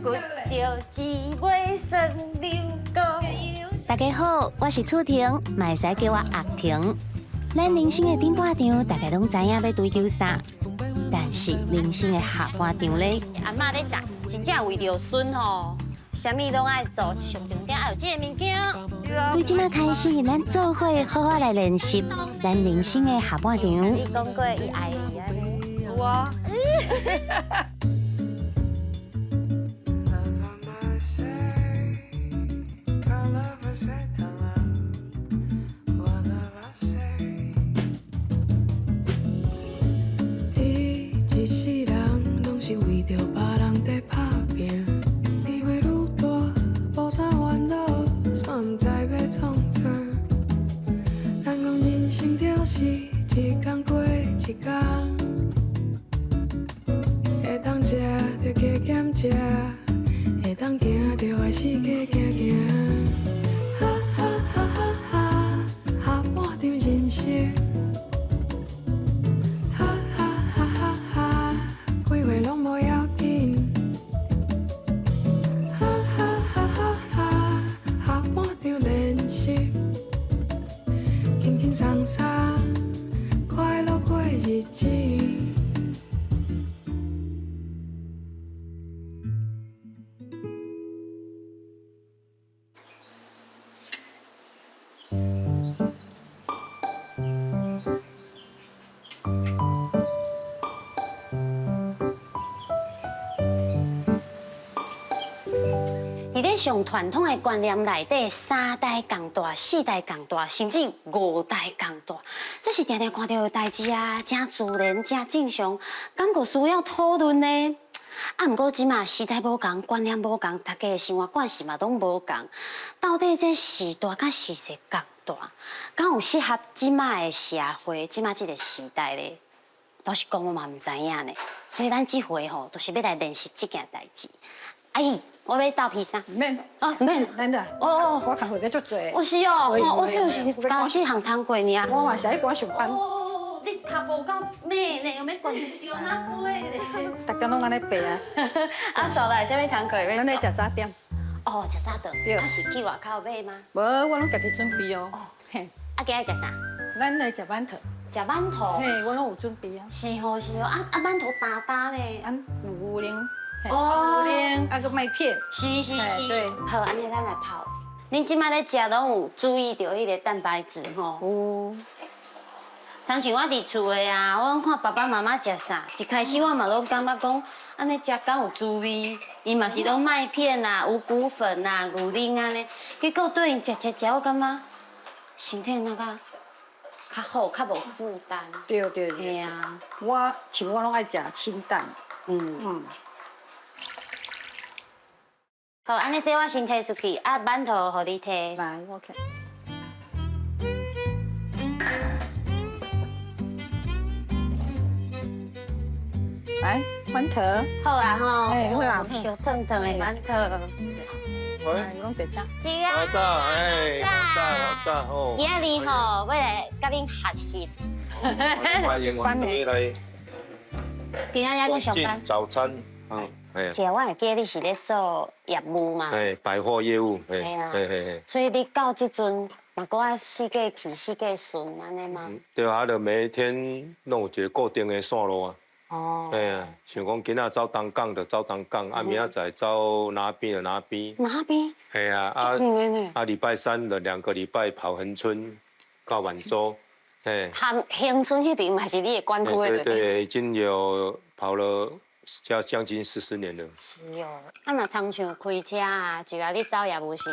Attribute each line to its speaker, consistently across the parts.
Speaker 1: 骨着姊妹算流光。大家好，我是楚婷，嘛会使叫我阿婷。咱人生的顶半场，大家拢知影要追求啥，但是人生的下半场咧，阿嬷咧食，真正为着孙吼，啥物拢爱做，上重点要有这个物件。从即摆开始，咱做伙好好来练习咱人生的下半场。你讲过伊爱你安尼？有啊。
Speaker 2: 会当行着的世界行行，哈哈哈哈哈，下半场人生，哈哈哈哈哈，几岁拢无要紧，哈哈哈哈哈，下半场练习，轻轻松松，快乐过日子。
Speaker 1: 伫咧上传统的观念内底，3代共大、4代共大，甚至5代共大，这是常常看到的代志啊，真自然、真正常，敢个需要讨论呢？啊，毋过即马时代无共，观念无共，大家的生活惯势嘛拢无共，到底这时代甲时势共大，敢有适合即马的社会、即马即个时代咧？老实讲，我嘛毋知影呢。所以咱这回吼，都是要来练习这件代志。阿姨。我要倒披萨。
Speaker 3: 免
Speaker 1: 啊，免，
Speaker 3: 免的。
Speaker 1: 哦，
Speaker 3: 我工课得足多。
Speaker 1: 我是哦，我就是刚这项通过尔。
Speaker 3: 我嘛是爱赶上班。
Speaker 1: 哦，你读无够咩呢？有咩关系哦？哪会咧？
Speaker 3: 大家拢安尼背啊。
Speaker 1: 啊，所来，啥物通课？
Speaker 3: 咱咧食早点。
Speaker 1: 哦，食早顿。
Speaker 3: 对。
Speaker 1: 啊，是去外口买吗？
Speaker 3: 无，我拢家己准备哦。嘿。
Speaker 1: 啊，今日食啥？
Speaker 3: 咱来食馒头。
Speaker 1: 食馒头。
Speaker 3: 嘿，我拢有准备啊。
Speaker 1: 是哦，是哦。啊，馒头大大咧。
Speaker 3: 牛奶。
Speaker 1: 哦，
Speaker 3: 牛奶，啊个麦片。
Speaker 1: 是。
Speaker 3: 对。
Speaker 1: 好，安尼咱来泡。恁即摆咧食拢有注意到迄个蛋白质吼？
Speaker 3: 有。
Speaker 1: 常像我伫厝的啊，我拢看爸爸妈妈食啥，一开始我嘛拢感觉讲，安尼食敢有滋味。伊嘛是拢麦片啊、五谷粉啊、牛奶安尼，结果对因食，我感觉身体那个较好，较无负担。
Speaker 3: 对。
Speaker 1: 嘿啊。
Speaker 3: 我拢爱食清淡。
Speaker 1: 好，安尼这我先摕出去，啊，馒头互你摕。
Speaker 3: 来，我看。来，馒头。
Speaker 1: 好啊吼。
Speaker 3: 哎，好啊。
Speaker 1: 小烫烫的馒头。
Speaker 3: 喂，拢在吃。
Speaker 1: 是啊。
Speaker 4: 早，早哦。
Speaker 1: 今日吼，要来甲恁学习。
Speaker 4: 欢迎来。
Speaker 1: 今仔还搁上班。
Speaker 4: 早餐。
Speaker 1: 姐，我会记你是咧做业务嘛？
Speaker 4: 百货业务。
Speaker 1: 系啊。所以你到即阵嘛，搁爱四界去四界顺安尼吗？
Speaker 4: 对啊，就每天拢有一个固定的线路啊。
Speaker 1: 哦。
Speaker 4: 哎呀，像讲今仔走东港就走东港，啊明仔载走哪边就哪边。
Speaker 1: 哪边？
Speaker 4: 系啊，礼拜3的2个礼拜跑恒春到满洲。
Speaker 1: 恒春迄边嘛是你的管区的
Speaker 4: 对，已经有跑了。将近40年了。
Speaker 1: 是哦，啊，若常像开车啊，就讲你走业务是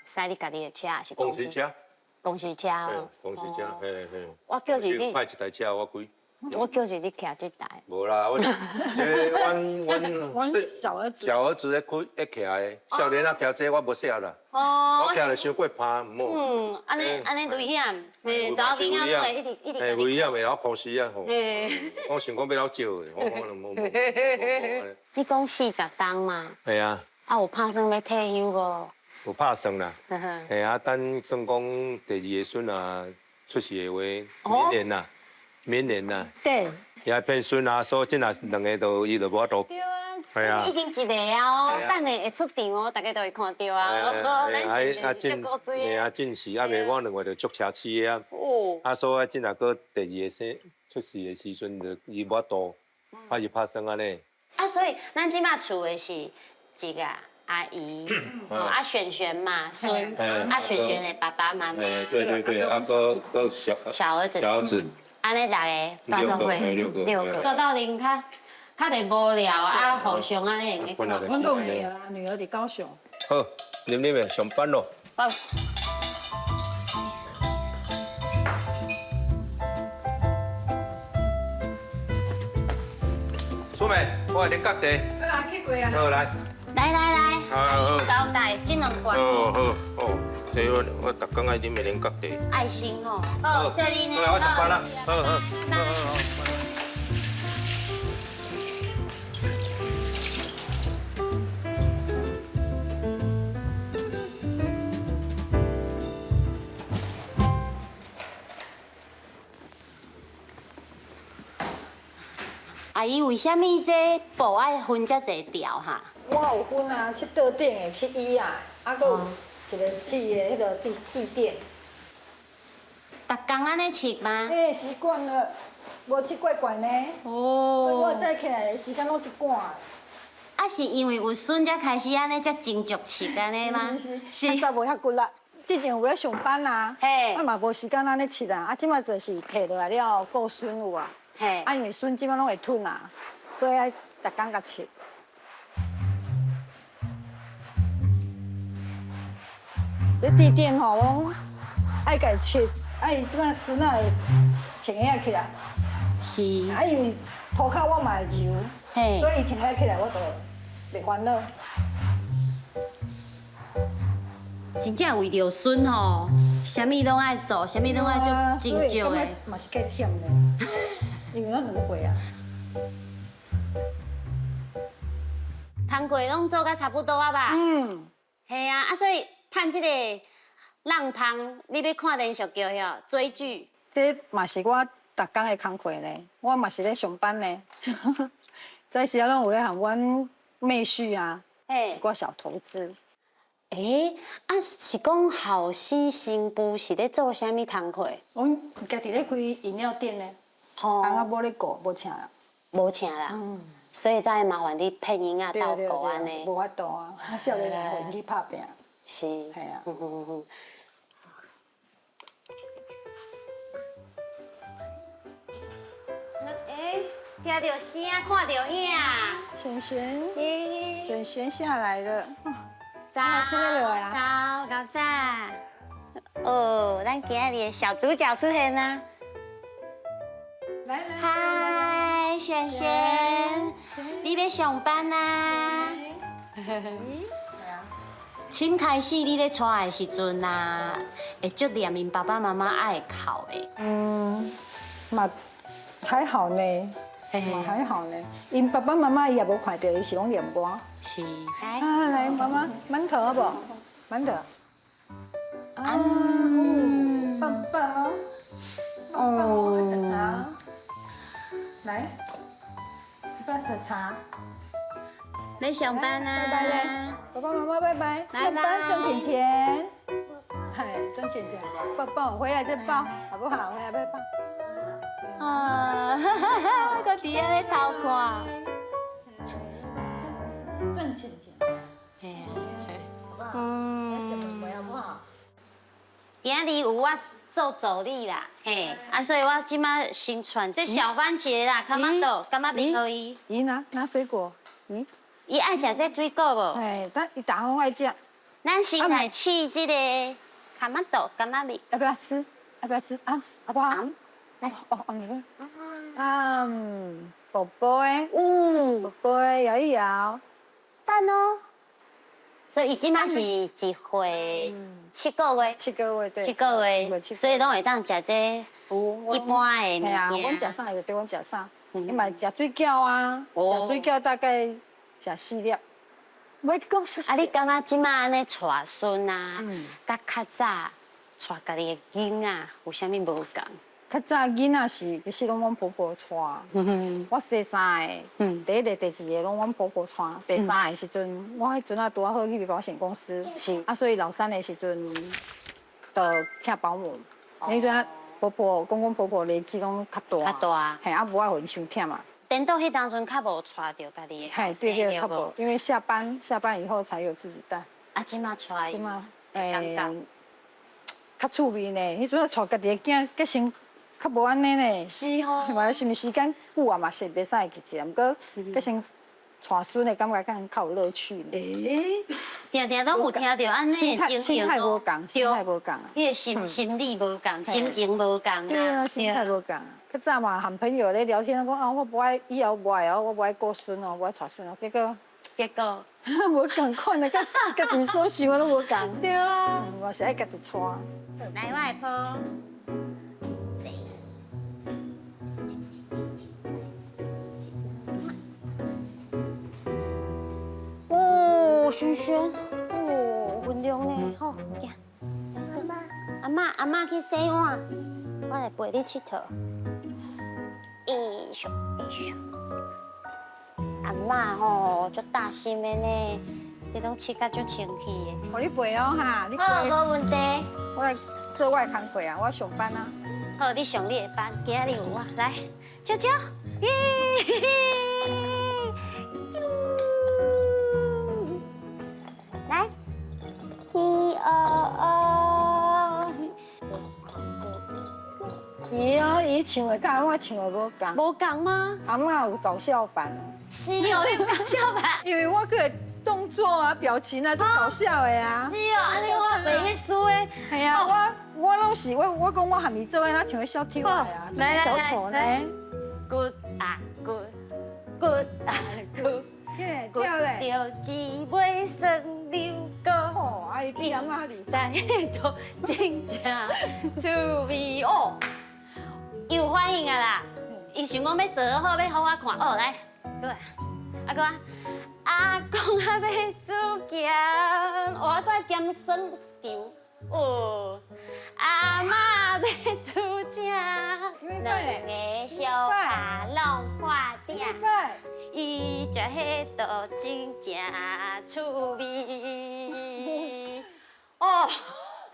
Speaker 1: 驶你家己的车，还是
Speaker 4: 公司车？
Speaker 1: 公司车哦。
Speaker 4: 公司车，嘿。
Speaker 1: 我叫是你。
Speaker 4: 派一台车我开。
Speaker 1: 我叫是你骑这台。
Speaker 4: 无啦，阮
Speaker 3: 小儿子
Speaker 4: 咧骑的，少年啊骑这我无适合啦。
Speaker 1: 哦。
Speaker 4: 我骑了伤过怕，唔好。
Speaker 1: 安尼危险，嘿，查某囡仔拢会一直。
Speaker 4: 危险的，然后考试啊吼。我想讲要了少的，我讲冇。
Speaker 1: 你讲40档嘛？
Speaker 4: 系啊。
Speaker 1: 啊，有打算要退休无？
Speaker 4: 有拍算啦。系啊，等算讲第2个孙啊出世的话，明年啦。
Speaker 3: 对。
Speaker 4: 也变孙啊，所以这2个伊就无法度。
Speaker 1: 对啊，
Speaker 4: 系啊
Speaker 1: 已。经一个啊哦，等下会出场哦，大家都会看到啊。咱璇璇是足够
Speaker 4: 嘿
Speaker 1: 水的。
Speaker 4: 啊，真是啊，袂我2月就足车市的啊。
Speaker 1: 哦，
Speaker 4: 啊，所以真若个第2个生出世的时阵，就伊无多，拍就拍算安尼。
Speaker 1: 啊，所以咱即马厝的是一个阿姨，啊璇璇嘛，孙，啊璇璇的爸爸妈妈，
Speaker 4: 对，啊个
Speaker 1: 小儿子，
Speaker 4: 小儿子，
Speaker 1: 安尼大家多少岁？
Speaker 4: 六个
Speaker 1: 六个。到恁较袂无聊啊，互相安尼用去看。
Speaker 3: 阮都有女儿啊，女儿伫高雄。
Speaker 4: 好，啉的上班咯。
Speaker 1: 好。
Speaker 4: 苏美，我来啉咖啡。
Speaker 3: 啊，去过啊。
Speaker 4: 好来。
Speaker 1: 来，
Speaker 4: 好
Speaker 1: 阿姨交代，这两罐
Speaker 4: 好，所以我逐工爱啉的啉咖啡。
Speaker 1: 爱心哦。好，谢你呢。
Speaker 4: 我上班啦。好。
Speaker 1: 阿姨，为什么这布爱分遮侪条哈？
Speaker 3: 我有分啊，7道顶的7衣啊，啊，搁有一个7个迄个地垫。
Speaker 1: 逐工安尼切吗？
Speaker 3: 嘿，习惯了，无切怪怪呢。所以我早起来的时间拢一赶。
Speaker 1: 啊，是因为有孙才开始安尼才精足切安尼吗？
Speaker 3: 是，现在无遐骨力。之前有咧上班啊，
Speaker 1: 嘿
Speaker 3: 我嘛无时间安尼切啊，啊，即摆就是摕落来了顾孙有啊。
Speaker 1: 嘿，
Speaker 3: 啊，因为孙即摆拢会吞啊，所以爱逐工甲切。这地垫吼，我爱甲伊切，啊，伊即摆孙仔会穿遐起来，
Speaker 1: 是，
Speaker 3: 啊，因为涂骹我嘛会揉，
Speaker 1: 嘿
Speaker 3: 所以伊穿遐起来我就袂烦恼。
Speaker 1: 真正为着孙吼，啥物拢爱做，啥物拢爱做精足的。
Speaker 3: 嘛是计忝的，因为咱2岁啊。
Speaker 1: 工课拢做甲差不多啊吧？
Speaker 3: 嗯，
Speaker 1: 系啊，啊所以趁即个浪芳，你要看连续剧遐追剧，
Speaker 3: 这嘛是我逐工的工课呢，我嘛是咧上班呢。这时啊，拢有咧含阮妹婿啊，
Speaker 1: 嘿
Speaker 3: 一，寡小投资。
Speaker 1: 啊是讲后生新妇是咧做啥物工课？
Speaker 3: 阮家己咧开饮料店呢，
Speaker 1: 吼
Speaker 3: 翁仔无咧顾，无请啦。
Speaker 1: 无请啦，所以才会麻烦你配音啊、斗鼓安尼。
Speaker 3: 无法度啊，少年来回去拍拼。
Speaker 1: 是，
Speaker 3: 系啊。
Speaker 1: 听到声，看到影，
Speaker 3: 璇璇下来了。
Speaker 1: 早
Speaker 3: 出来了啊
Speaker 1: 早，早。哦，咱今日的小主角出现啦！
Speaker 3: 来，
Speaker 1: 嗨，璇璇，你要上班啊？请开始你咧带的时阵啊，会足念因爸爸妈妈爱哭的。
Speaker 3: 嘛还好呢，嘛还好呢。因爸爸妈妈伊也无看到，伊是拢念我。
Speaker 1: 是，
Speaker 3: 啊，来，妈妈，馒头好不好？馒头。棒棒哦。哦。茶茶。来，爸茶茶。
Speaker 1: 来上班啊！
Speaker 3: 拜拜嘞，爸爸妈妈拜拜。
Speaker 1: 拜拜
Speaker 3: 上班挣钱钱。嗨，挣钱钱，抱抱，回来再抱，好不好？回来再抱。
Speaker 1: 啊，哈哈哈，搁伫遐咧偷看。
Speaker 3: 赚钱钱，
Speaker 1: 嘿啊，
Speaker 3: 好不好？回好不好？
Speaker 1: 今日有我做助理啦，嘿，啊，所以我即马新传这小番茄啦，卡玛豆，感觉袂可以。
Speaker 3: 咦，拿水果，咦？
Speaker 1: 伊爱食这水果无？
Speaker 3: 哎，但伊打红爱吃，
Speaker 1: 咱先来试这个卡玛豆，感觉味。
Speaker 3: 要不要吃？要不要吃啊？好不好？来，你会。宝贝，宝贝，摇一摇，
Speaker 1: 赞哦。所以伊即马是几岁？7个月。
Speaker 3: 7个月，对
Speaker 1: 7个月，所以拢会当食这一般的物
Speaker 3: 系啊，
Speaker 1: 件。
Speaker 3: 阮食啥就对阮食啥，你嘛食水饺啊，食水饺大概食4粒。我讲
Speaker 1: 啊，你感觉即马安尼带孙啊，甲较早带家己的囡仔有啥物无共？
Speaker 3: 较早囡仔是其实拢阮婆婆带，我生三个，第一个、第二个拢阮婆婆带，第三个时阵，我迄阵啊拄啊好去保险公司，
Speaker 1: 是
Speaker 3: 啊，所以老三的时阵，就请保姆，迄阵啊婆婆、公公婆婆年纪拢较大，
Speaker 1: 较大，
Speaker 3: 嘿，啊无爱互因伤忝嘛，
Speaker 1: 等到迄当阵较无带着家己的
Speaker 3: 嘿，
Speaker 1: 后
Speaker 3: 对对，较
Speaker 1: 生
Speaker 3: 无，因为下班以后才有自己带，
Speaker 1: 啊，即马带伊，
Speaker 3: 是吗？
Speaker 1: 感觉
Speaker 3: 较趣味呢，迄阵啊带家己的囝，计先较无安尼呢。
Speaker 1: 是吼，
Speaker 3: 嘛是毋是时间久啊嘛是袂使记一下，毋过计先带孙的感觉更较有乐趣呢。
Speaker 1: 定定都有听到安尼的情
Speaker 3: 心
Speaker 1: 形哦，
Speaker 3: 态无共，心态无共啊。
Speaker 1: 迄个心理无共，心情无共
Speaker 3: 对啊，心态无共啊。较早嘛，和朋友咧聊天，讲啊，我无爱以后无爱哦，我无爱过孙哦，无爱带孙哦，
Speaker 1: 结果
Speaker 3: 无共款啊，甲家己所想的都无共。
Speaker 1: 对啊，
Speaker 3: 我是爱家己带。
Speaker 1: 来我来抱。哦，轩轩，哦，分量呢，好，行，阿嬷去洗碗，我来陪你佚佗。哎咻哎咻，阿嬷吼足大心的呢，这拢切甲足清气的。
Speaker 3: 互你陪哦哈，你陪，
Speaker 1: 好，无问题。
Speaker 3: 我来做我的工课啊，我上班啊。
Speaker 1: 好，你上你的班，今日有我来，啾啾，耶！来，T-O-O。
Speaker 3: 伊哦，伊唱的甲我唱的无共。
Speaker 1: 无共吗？
Speaker 3: 阿嬷有搞笑版，
Speaker 1: 是哦，你搞笑版。
Speaker 3: 因为我个动作啊、表情啊，都搞笑的啊。
Speaker 1: 是哦，安尼我袂迄输的。
Speaker 3: 系啊，我拢是我讲我含伊做的，咱像个小跳的啊，
Speaker 1: 来
Speaker 3: 小丑呢。
Speaker 1: Good 啊 good，good 啊 good。
Speaker 3: 跳嘞。
Speaker 1: 着一尾酸溜糕，
Speaker 3: 哦，阿姨比阿妈厉害。
Speaker 1: 但迄都真正趣味哦。伊有反应啊啦，伊想讲要做好，要互我看。哦，来，过来，啊过来，阿公啊要煮咸，我搁咸酸球。哦，阿嬷要煮正，两个小卡拢破鼎。伊食迄道真正趣味。哦，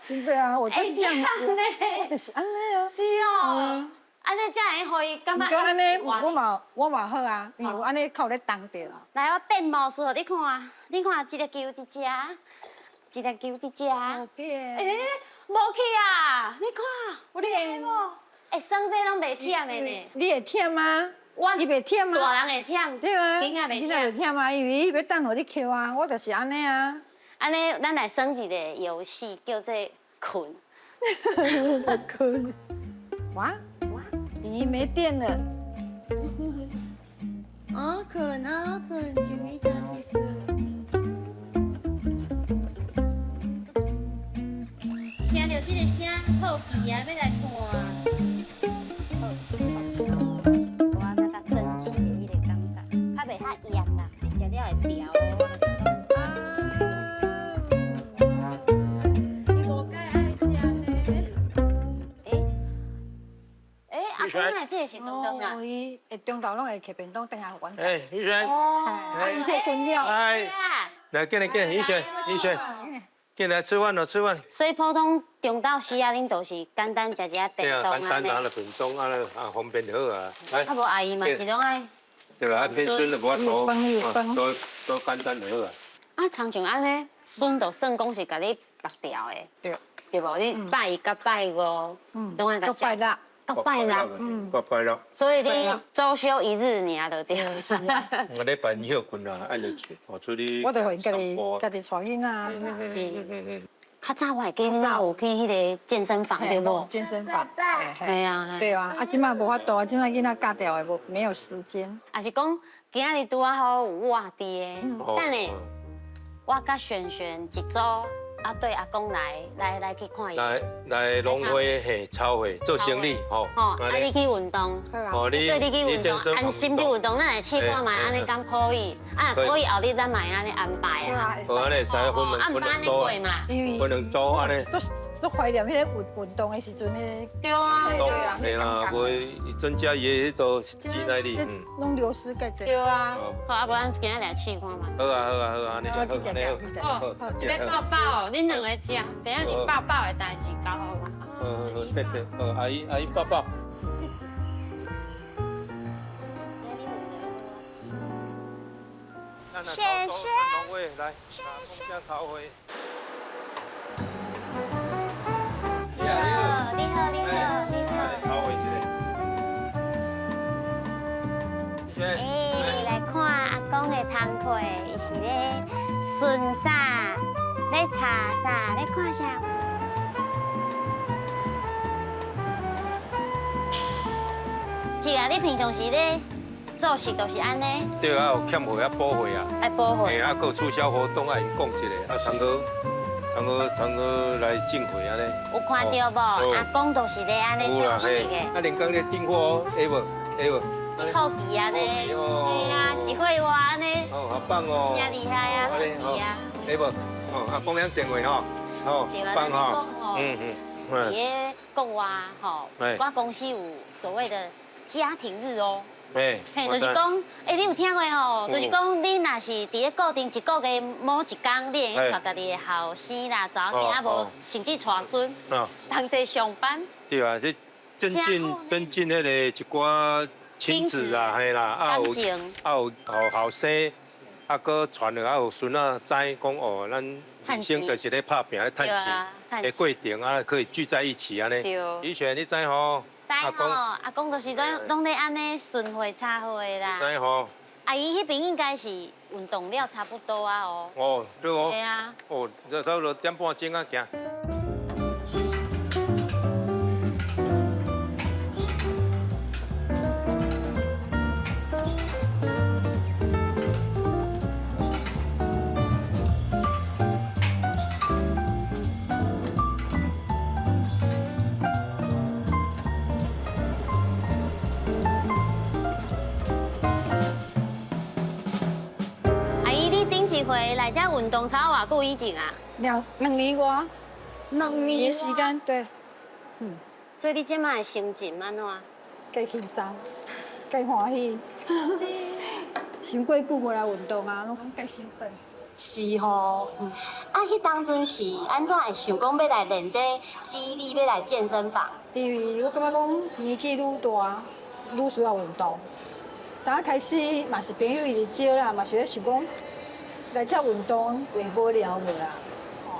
Speaker 3: 真的啊，我就是这样子，我就是安尼啊。
Speaker 1: 是哦，安尼才会互伊感觉。
Speaker 3: 不过安尼我嘛好啊，因为安尼靠咧当着啊。
Speaker 1: 来，我变魔术，你看，你看，一个球一只，一个球一只。诶，无去啊！你看，有练无？会算这拢袂忝的呢。
Speaker 3: 你会忝吗？
Speaker 1: 我
Speaker 3: 伊袂忝吗？
Speaker 1: 大人会忝，
Speaker 3: 对啊，
Speaker 1: 囡仔袂
Speaker 3: 囡仔袂
Speaker 1: 忝。
Speaker 3: 忝啊，因为伊要等互你扣啊，我就是安尼啊。
Speaker 1: 安尼，咱来耍一个游戏，叫做困。
Speaker 3: 困。哇，咦，没电了。
Speaker 1: 哦困，就没得去睡。听到这个声，好奇啊，要来看。我那较整齐的迄个感觉，较袂遐严啦，食了会调
Speaker 2: 你无介爱食呢？
Speaker 1: 阿公来这个时阵倒啊？
Speaker 3: 伊会中昼拢会摕便当等下阮食。
Speaker 4: 哎，宇轩，
Speaker 3: 啊，伊摕困了。
Speaker 4: 哎，来，进来，宇轩，进来吃饭了，吃饭。
Speaker 1: 所以普通中昼时啊，恁都是简单食
Speaker 4: 对啊，
Speaker 1: 便当
Speaker 4: 简单拿了便当啊方便就好啊。来，
Speaker 1: 啊，无阿姨嘛是拢爱。
Speaker 4: 对啊，偏孙就无法多，多简单就好啊。
Speaker 1: 啊，常像安尼，孙就算讲是甲你绑掉的，
Speaker 3: 对，
Speaker 1: 对无？你拜一甲拜五，拢爱甲
Speaker 3: 拜六。
Speaker 1: 到拜六，
Speaker 4: 拜六。
Speaker 1: 所以你周休一日尔就对。
Speaker 3: 是啊。
Speaker 4: 我咧办休困啊，按着带出去。
Speaker 3: 我就互因家己带囡仔。
Speaker 1: 是。较早我会记你有去迄个健身房对无？
Speaker 3: 健身房。
Speaker 1: 系啊。
Speaker 3: 对啊，啊，即摆无法度啊，即摆囡仔教掉的没有时间。
Speaker 1: 也是讲今仔日拄啊好有我伫的，等下我甲璇璇一组。啊，对，阿公来去看伊。
Speaker 4: 来农会嘿操会做生理吼。
Speaker 1: 吼，啊你去运动，
Speaker 4: 哦
Speaker 1: 你去运动，安心去运动，咱来试看卖，安尼敢可以？啊，可以后日咱卖安尼安排啊。
Speaker 4: 好，安尼使分两组啊，分两组安尼。
Speaker 3: 足怀念迄个运动的时阵的。
Speaker 1: 对啊，
Speaker 4: 动
Speaker 3: 对啊
Speaker 4: 嘿啦，袂增加伊迄个肌耐力。
Speaker 3: 这拢流失介济。
Speaker 1: 对啊。好，啊，不然今日来试看嘛。
Speaker 4: 好啊好啊好啊，安尼
Speaker 3: 好，去食食，去食。
Speaker 1: 哦，一个抱抱，恁两个食，等下你抱抱的代志搞好嘛。
Speaker 4: 好，谢谢，好，阿姨抱抱。
Speaker 1: 谢谢。
Speaker 4: 龙威来，谢谢。朝回。
Speaker 1: 你好，你好，你好，你好。
Speaker 4: 朝回一个。
Speaker 1: 来看阿公的摊课，伊是咧巡啥，咧查啥，咧看啥。是啊，你平常时咧做事都是安尼，
Speaker 4: 对啊，有欠货啊补货啊。
Speaker 1: 爱补货。
Speaker 4: 嘿，啊，还有促销活动啊，因讲一下，啊，通好来进货安尼。
Speaker 1: 有看到无？阿公都是咧安尼做事的。
Speaker 4: 啊，连讲咧订货，会无？会无？
Speaker 1: 好比啊呢，对啊，一会话安尼，
Speaker 4: 哦，好棒哦。
Speaker 1: 真厉害啊，好比啊。
Speaker 4: 会无？哦，阿公两电话吼，好，棒吼。
Speaker 1: 伫咧国外吼，一寡公司有所谓的家庭日哦。
Speaker 4: 嘿，
Speaker 1: 就是讲，你有听过吼？就是讲，你若是伫咧固定一个月某一工，你会带家己的后生啦、查某囝，啊无甚至带孙，同齐上班。
Speaker 4: 对啊，这增进迄个一寡亲子啊，嘿啦，啊有后生，啊搁传落啊有孙啊，知讲哦，咱人生就是咧打拼咧赚钱的过程啊，可以聚在一起安尼。以前你知吼？
Speaker 1: 知吼，阿公就是拢咧安尼巡回插会啦。
Speaker 4: 知吼？
Speaker 1: 阿姨迄边应该是运动了差不多啊哦。
Speaker 4: 哦，对哦。
Speaker 1: 对啊。
Speaker 4: 哦，差不多点半钟啊行。
Speaker 1: 一回来遮运动操偌久以前啊
Speaker 3: 2年外
Speaker 1: ，2年
Speaker 3: 的时间，对。
Speaker 1: 所以你即摆的心情安怎？
Speaker 3: 介轻松，介欢喜。是。伤过久无来运动啊，拢介兴奋。
Speaker 1: 是吼，啊，迄当阵是安怎会想讲要来练这肌力，要来健身房？
Speaker 3: 因为我感觉讲年纪愈大，愈需要运动。刚开始嘛是朋友伊就少啦，嘛是咧想讲。来遮运动会无聊无啦，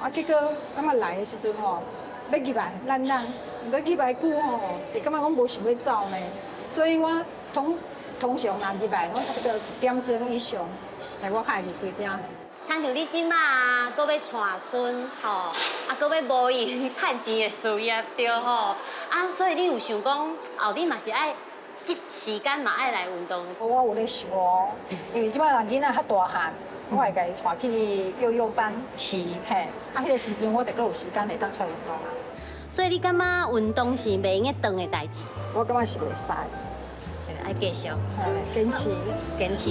Speaker 3: 啊结果感觉来的时阵吼，要入来懒，毋过入来久吼，会感觉讲无想要走呢。所以我通常若入来，拢差不多1点钟以上，来我较会入去遮。
Speaker 1: 亲像你即摆啊，搁要带孙吼，啊搁要无闲趁钱的事业对吼，啊所以你有想讲后日嘛是爱即时间嘛爱来运动？
Speaker 3: 我有咧想哦，因为即摆人囡仔较大汉。我会家己带去幼幼班，是嘿，啊，迄个时阵我得搁有时间会当出来运动啊。
Speaker 1: 所以你感觉运动是袂用得长的代志？
Speaker 3: 我感觉是袂使，
Speaker 1: 就爱继续，
Speaker 3: 坚持，
Speaker 1: 坚持。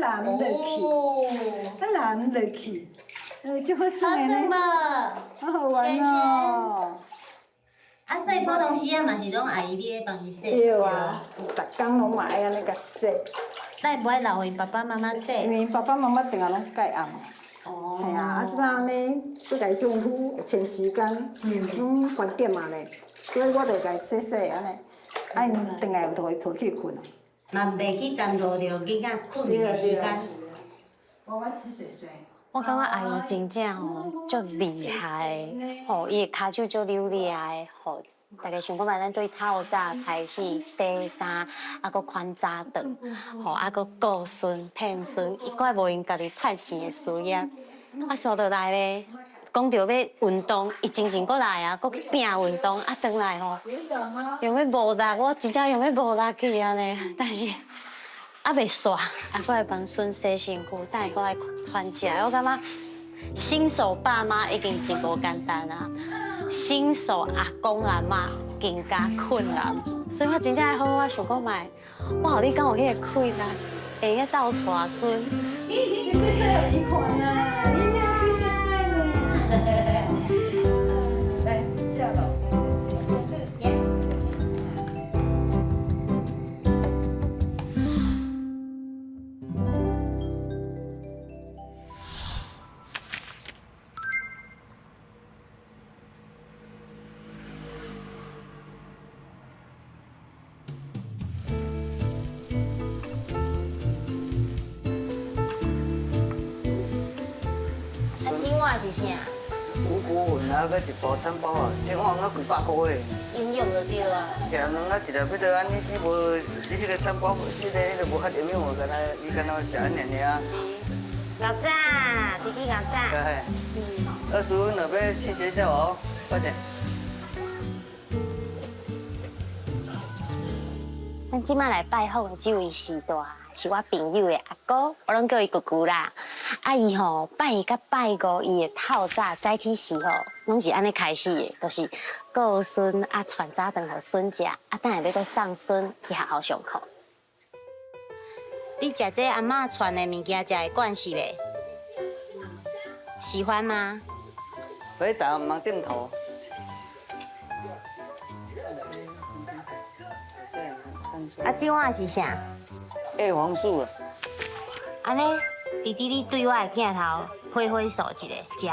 Speaker 3: 揽落去，揽落去，就好耍呢，好好玩哦。
Speaker 1: 啊，所以普通时啊嘛是拢阿姨你咧帮伊洗。
Speaker 3: 对啊，逐工拢嘛爱安尼甲洗。
Speaker 1: 咱不爱留因爸爸妈妈洗。
Speaker 3: 因为爸爸妈妈定下拢介暗。哦。系啊，啊，即摆安尼，要家丈夫前时间，拢饭店嘛咧，所以我就家洗洗安尼，啊，因定下就会抱起困。
Speaker 1: 嘛袂去耽误着囡仔困的时间。
Speaker 3: 我吃水水。
Speaker 1: 我感觉阿姨真正吼足厉害，吼伊的骹手足流利的，吼大家想讲嘛，咱对透早开始洗衫，啊，搁款早顿，吼啊，搁顾孙骗孙，伊怪无因家己趁钱的事业，啊，想倒来咧，讲着要运动，伊精神过来啊，搁去拼运动，啊，转来吼，用要无力，我真正用要无力去安尼，但是啊未煞，啊，我来帮孙洗身躯，等下我来传起来。我感觉新手爸妈已经真无简单啊，新手阿公阿妈更加困难，所以我真正好好想讲卖，我互你讲有迄个困难，会用斗带孙。
Speaker 3: 你岁岁有一款啊，你呀比岁岁呢。来，下楼。
Speaker 1: 今晚是啥？
Speaker 5: 五谷粉啊，搁一包餐包啊，一碗搁200块嘞。
Speaker 1: 营养就对啊。
Speaker 5: 食两啊，一个要得安尼是无，你迄个餐包，迄个无较营养，我敢若你敢若食安尼尔。
Speaker 1: 老早，弟弟老早。
Speaker 5: 对。25两要去学校哦，快点。
Speaker 1: 咱即摆来拜访的这位师大，是我朋友的阿姑，我拢叫伊姑姑啦。啊，伊吼拜一甲拜五，伊的透早早起时吼，拢是安尼开始的，就是告孙啊传早顿互孙食，啊等下要搁送孙去学校上课。你食这阿嬷传的物件，食会惯势咧？喜欢吗？
Speaker 5: 回答忙点头。
Speaker 1: 啊，这碗是啥？
Speaker 5: 叶黄素啊。
Speaker 1: 安尼，弟弟你对我的镜头挥挥手一个，食。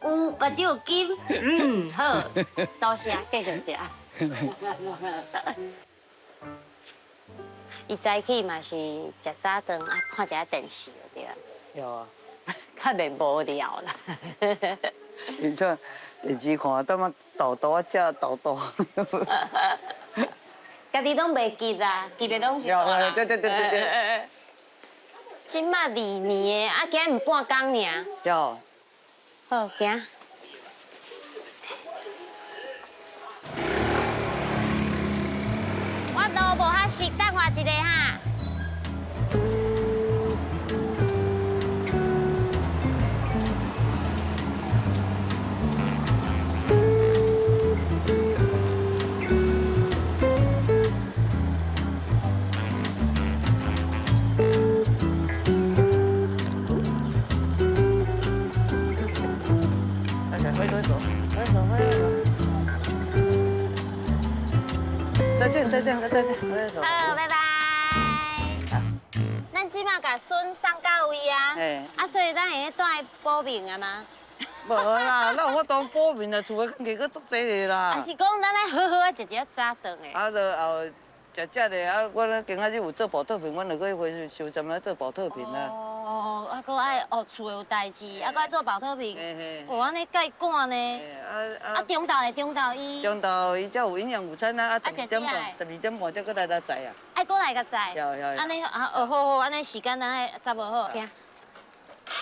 Speaker 1: 有目睭有金，好，多谢，继续食。伊早起嘛是食早顿啊，看一下电视就对了，
Speaker 5: 有啊。
Speaker 1: 较袂无聊啦。
Speaker 5: 你看电视看，当嘛豆豆啊，食豆豆。
Speaker 1: 家己拢袂记啦，记得拢是我啦。
Speaker 5: 对。
Speaker 1: 即马2年的，啊，今日毋半工尔。
Speaker 5: 有。
Speaker 1: 好，行。我路无遐熟，等我一下哈。
Speaker 5: 再见，挥手。
Speaker 1: 好，拜拜。咱即马甲孙送到位啊，啊，所以咱会去带保命啊吗？
Speaker 5: 无啦，哪有法当保面啊？厝诶客足济个啦。
Speaker 1: 啊是讲咱来好好啊，食一早顿诶。
Speaker 5: 啊，就后食的啊，我咧今仔日有做保特瓶，阮就去回收站来做保特瓶啦。
Speaker 1: 哦，啊，搁爱厝有代志，啊，搁爱做保特瓶。哦，安尼介赶呢？啊，中昼伊。
Speaker 5: 中昼伊才有营养午餐啊，12点半才搁来载啊。
Speaker 1: 爱过来甲载。
Speaker 5: 有。
Speaker 1: 安尼啊，好，安尼时间咱爱查无好。行。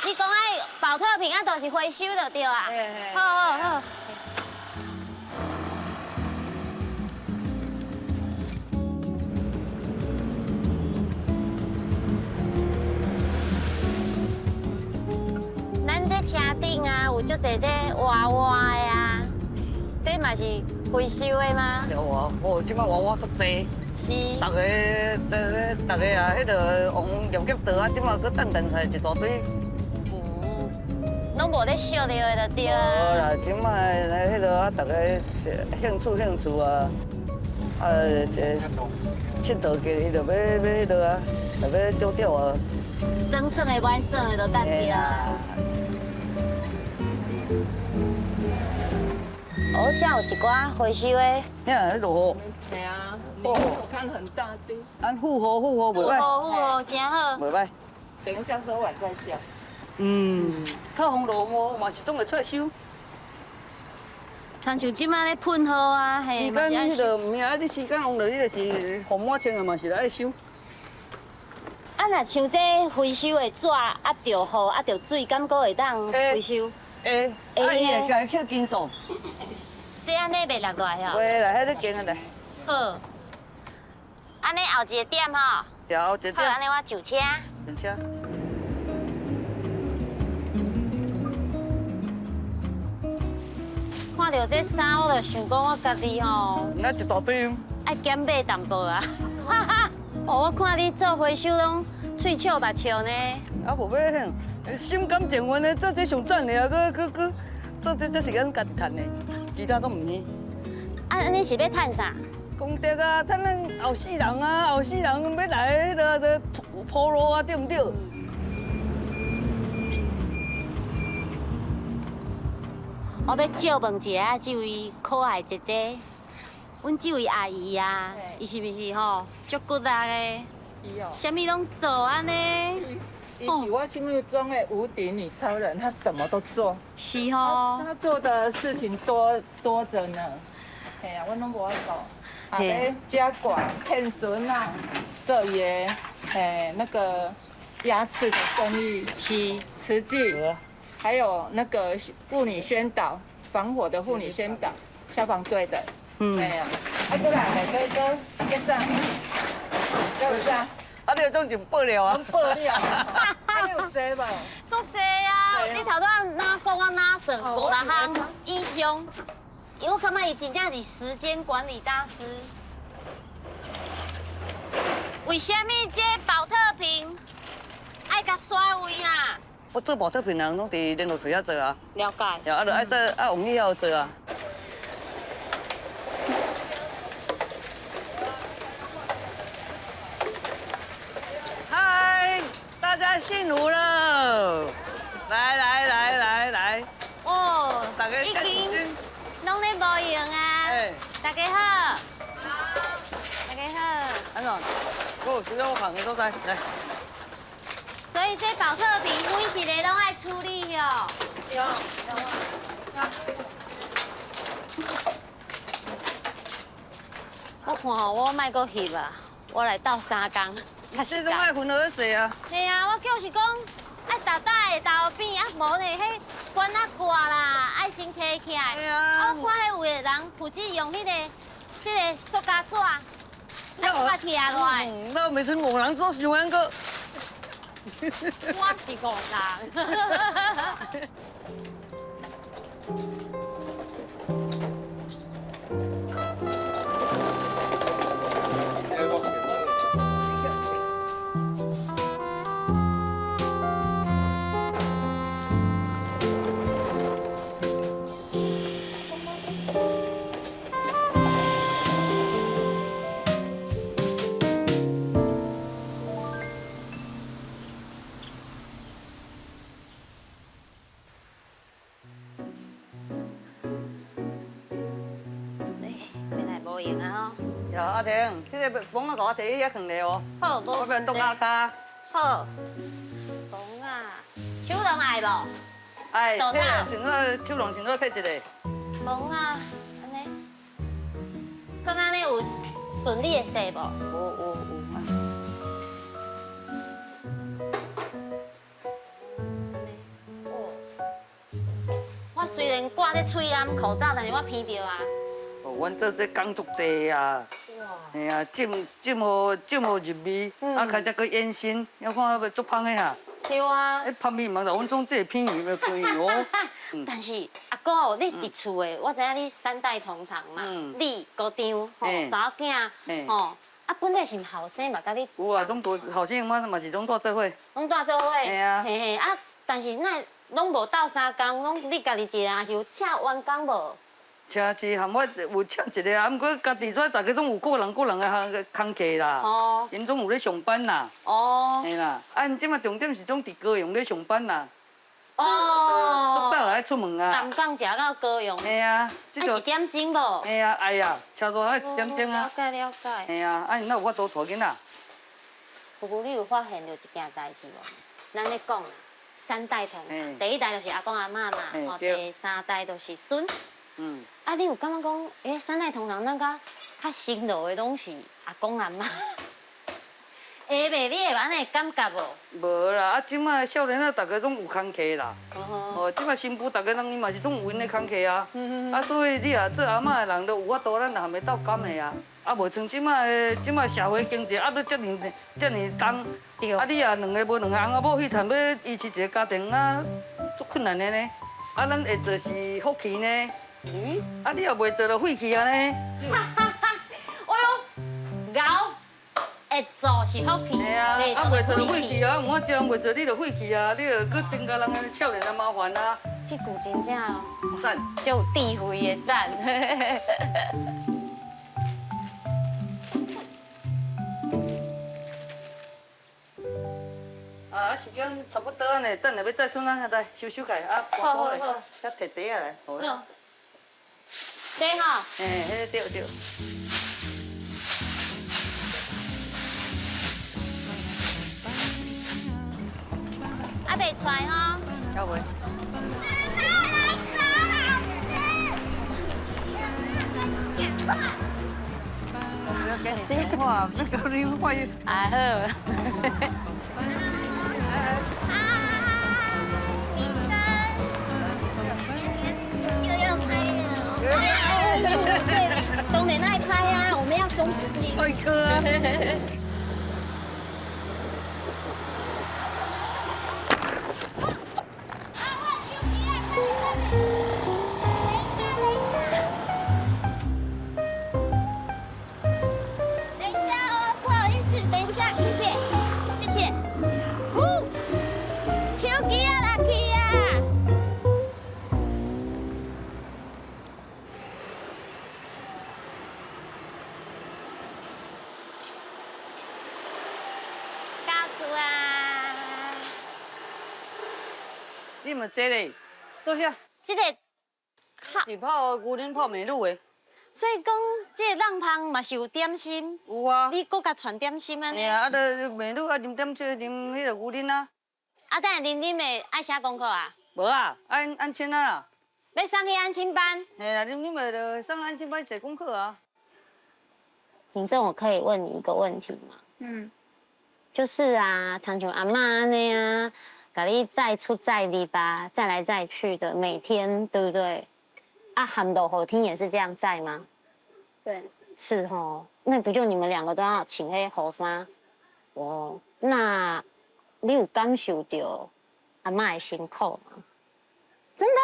Speaker 1: 你讲爱保特瓶啊，就是回收就对啊。好。咱这车顶啊，有足侪这娃娃的啊，这嘛是回收的吗？
Speaker 5: 有啊，哦，即摆娃娃足济。
Speaker 1: 是。
Speaker 5: 大家啊，迄个往入吉道啊，即摆搁等出来一大堆。
Speaker 1: 拢无咧烧着的就对啊。
Speaker 5: 无啦，即摆来迄个啊，大家兴趣啊，这佚佗过伊就要迄个啊，就要钓钓啊。
Speaker 1: 酸的、歹酸的都等着啊。哦，这有一寡回收的。
Speaker 5: 你看迄落雨。
Speaker 3: 对啊，我看很大堆。
Speaker 5: 按护河袂歹。
Speaker 1: 护河真好。
Speaker 5: 袂歹。
Speaker 3: 等一下收完再叫。
Speaker 5: 靠风落雨嘛是总会出来收。
Speaker 1: 亲像即摆咧喷雨啊，嘿，
Speaker 5: 时间迄个唔啊，你时间往落，你就是风满清的嘛是来收。
Speaker 1: 啊，若像这回收的纸啊，着雨啊，着水，敢搁会当回收？
Speaker 5: 会，啊伊会家捡金属。
Speaker 1: 这安尼袂落来吼。
Speaker 5: 袂啦，迄个捡下来。
Speaker 1: 好。啊，安尼后一个点吼，
Speaker 5: 调一
Speaker 1: 好，安
Speaker 5: 点，
Speaker 1: 尼我就车。
Speaker 5: 等下。
Speaker 1: 看到这衫，我就想讲我家己吼，
Speaker 5: 那一大堆。
Speaker 1: 爱减买淡薄啊。哦，我看你做回收拢喙笑目笑呢。
Speaker 5: 啊，无要遐，心甘情愿的做这上赚的啊，佮做这是咱家己赚的，其他都唔呢。
Speaker 1: 啊，你是要趁啥？
Speaker 5: 功德啊，趁咱后世人啊，后世人要来迄个铺路啊，对唔对？
Speaker 1: 我要借问一下这位可爱姐姐，阮这位阿姨啊，伊是不是吼足骨力的？
Speaker 6: 伊哦，
Speaker 1: 啥物拢做安尼？
Speaker 6: 伊是我心目中的无敌女超人，她什么都做，
Speaker 1: 是吼。
Speaker 6: 她做的事情多着呢。嘿呀，我拢无法做，啊，要加管骗孙啊，做伊的那个牙齿的生意，
Speaker 1: 是
Speaker 6: 慈济，还有那个妇女宣导，防火的妇女宣导，消防队的，哎呀，啊，过来，来哥，结账，要不是？
Speaker 5: 啊，你有种就爆料啊！
Speaker 6: 爆料，还有这无？
Speaker 1: 足济啊！你头拄哪讲我哪算5、6项以上？我感觉伊真正是时间管理大师。为什么这保特瓶爱甲甩位啊？
Speaker 5: 我做保特瓶人拢伫联络处遐做啊，
Speaker 1: 了解。
Speaker 5: 啊，就爱做啊，王力遐做啊。嗨，大家幸福了！来，
Speaker 1: 哦，
Speaker 5: 大家
Speaker 1: 已经拢咧无用啊！
Speaker 5: 哎，
Speaker 1: 大家好，大家好。
Speaker 5: 安怎？我有需要我行的所在来。
Speaker 1: 所以这保特瓶每一个拢爱处理哦。我看吼，我莫搁翕啊，我来斗3工。
Speaker 5: 你这种爱分好势啊！
Speaker 1: 对啊，我就是讲爱大大的豆边，啊无呢，迄管啊挂啦，爱先提起来。
Speaker 5: 对啊
Speaker 1: 我看迄有的人负责用迄个塑胶纸，爱把它贴落来。
Speaker 5: 那每次五人做想安个。
Speaker 1: 我是5人。原来无用啊
Speaker 5: 呀，阿婷，这个帮我给我提遐放咧哦。
Speaker 1: 吼。好，
Speaker 5: 我变冻阿卡。
Speaker 1: 好。讲啊，手拢爱无？
Speaker 5: 哎，
Speaker 1: 手套
Speaker 5: 穿个手龙穿个摕一个。
Speaker 1: 讲啊，安尼，刚刚你有顺利的洗无？
Speaker 5: 有。
Speaker 1: 我虽然挂在喙暗口罩，但是我闻到啊。
Speaker 5: 哦，阮做这工作济啊。哇。哎呀，浸好入味，啊，开只个烟熏，我看要足芳的哈。
Speaker 1: 对啊。
Speaker 5: 哎，芳味嘛，就阮种这片鱼要可以哦。
Speaker 1: 但是阿哥，你伫厝的，我知影你3代同堂嘛，你姑丈吼，查某囝吼，啊，本来是后生嘛，甲你
Speaker 5: 有啊，种大后生嘛是种大做伙。
Speaker 1: 拢住做伙。
Speaker 5: 嘿啊。
Speaker 1: 嘿嘿啊，但是那拢无斗3工，拢你家己一个，还是有请员工无？
Speaker 5: 车是含我有请一个啊，毋过家己做大家总有个人的工课啦。
Speaker 1: 哦。
Speaker 5: 因总有咧上班啦。
Speaker 1: 哦。
Speaker 5: 嘿啦，啊，因即马重点是总伫高雄咧上班啦。
Speaker 1: 哦。
Speaker 5: 足早来出门啊。
Speaker 1: 淡江食到高雄。
Speaker 5: 嘿啊，
Speaker 1: 这个。1点钟无？
Speaker 5: 嘿啊，哎呀，车大爱1点钟啊。
Speaker 1: 了解了解。
Speaker 5: 嘿啊，啊，因哪有法度带囡仔？
Speaker 1: 不过你有发现到一件代志无？咱咧讲啊，3代同堂，第1代就是阿公阿嬷嘛，吼，第3代就是孙。啊，你有感觉讲，3代同堂那个较辛劳的拢是阿公阿嬷？下暝你会安尼感觉无？
Speaker 5: 无啦，啊，即马少年仔大家总有工课啦。哦，即马新妇大家人伊嘛是总有因的工课啊。啊，所以你啊做阿嬷的人都有法度，咱也含袂斗甘的啊。啊，无像即马社会经济啊，要遮尔重，
Speaker 1: 对
Speaker 5: 啊，你啊两个无两个翁仔某，迄谈要维持一个家庭啊，足困难的呢。啊，咱会做是福气呢，啊，你若袂做就废气啊呢。
Speaker 1: 哎呦，搞会做是福气，
Speaker 5: 系啊，啊袂做就废气啊，我这袂做你就废气啊，你就搁增加人的少年的麻烦啊。
Speaker 1: 这句真正
Speaker 5: 赞。
Speaker 1: 就有智慧的赞。
Speaker 5: 啊，时间差不多呢，等下要再算啊，来收收起啊，
Speaker 1: 好好好
Speaker 5: 遐摕茶啊来，好啦。
Speaker 1: 对哈，
Speaker 5: 嘿，迄个对对。
Speaker 1: 还袂出来哈。
Speaker 5: 要袂？我需要给你电话，不要你快。
Speaker 1: 还好。重点爱拍啊，我们要忠实性。
Speaker 5: 快哥啊！
Speaker 1: 等一下哦，不好意思，等一下，谢谢，谢谢。手机啊，垃圾啊！到厝啊！
Speaker 5: 你咪坐咧，坐下。
Speaker 1: 这个靠，
Speaker 5: 是泡牛奶泡美露的。
Speaker 1: 所以讲这个浪芳嘛是有点心，
Speaker 5: 有啊。
Speaker 1: 你搁甲传点心啊？
Speaker 5: 嘿啊，啊，著美露啊，啉点水，啉迄个牛奶啊。
Speaker 1: 啊，等下啉啉的爱写功课啊？
Speaker 5: 无啊，按签啊啦。
Speaker 1: 要上去安亲班？
Speaker 5: 嘿啦，啉咪就上安亲班写功课啊。
Speaker 1: 女生，我可以问你一个问题吗？就是啊，长久阿嬷那样，给你再出再入吧，再来再去的，每天对不对？啊，喊斗后天也是这样在吗？
Speaker 3: 对，
Speaker 1: 是哦，那不就你们两个都要请黑后衫？哦，那你有感受到阿嬷的辛苦吗？真的